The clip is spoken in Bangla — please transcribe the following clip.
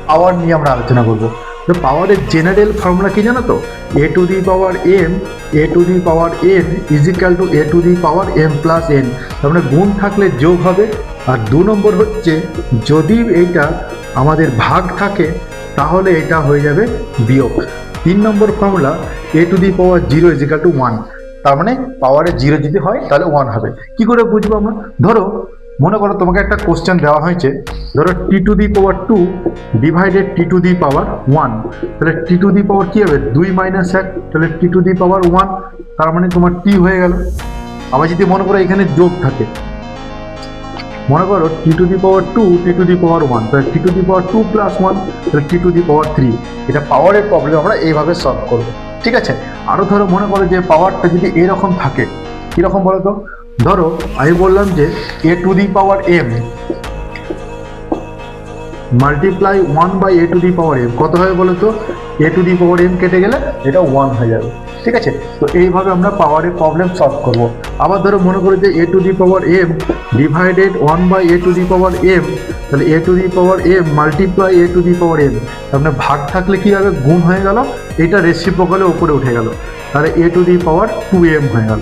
পাওয়ার নিয়ে আমরা আলোচনা করব। তো পাওয়ারের জেনারেল ফর্মুলা কি জানো তো? A to the power M, A to the power N is equal to A to the power M plus N. তার মানে গুণ থাকলে যোগ হবে। আর 2 নম্বর হচ্ছে যদি এইটা আমাদের ভাগ থাকে তাহলে এটা হয়ে যাবে বিয়োগ। 3 নম্বর formula A to the power 0 is equal to 1। তার মানে পাওয়ারের 0 যদি হয় তাহলে 1 হবে। কি করে বুঝবো আমরা? ধরো মনে করো তোমাকে একটা কোশ্চেন দেওয়া হয়েছে, ধরো T to the power 2 divided T to the power 1। তাহলে টি টু দি পাওয়ার কি হবে? 2 মাইনাস 1, তাহলে টি টু দি পাওয়ার 1। তার মানে তোমার টি হয়ে গেল। আবার যদি মনে করো এখানে যোগ থাকে, মনে করো টি to the power 2 T to the power 1, তাহলে টি টু দি পাওয়ার 2 প্লাস 1, তাহলে টি টু দি পাওয়ার 3। এটা পাওয়ারের প্রবলেম আমরা এইভাবে সলভ করবো। ঠিক আছে? আরও ধরো মনে করো যে পাওয়ারটা যদি এরকম থাকে, কীরকম বলো তো? ধরো আমি বললাম যে A to the power M multiply 1 by A to the power M কত হবে বলো তো? A to the power M কেটে গেলে এটা 1 হয়ে যাবে। ঠিক আছে? তো এইভাবে আমরা পাওয়ারের প্রবলেম সলভ করব। আবার ধরো মনে করো যে A to the power M divided 1 by A to the power M, তাহলে A to the power M multiply A to the power M. তার মানে ভাগ থাকলে কি হবে? গুণ হয়ে গেল, এটা রেসিপ্রোকালে উপরে উঠে গেল, তাহলে A to the power 2m হয়ে গেল।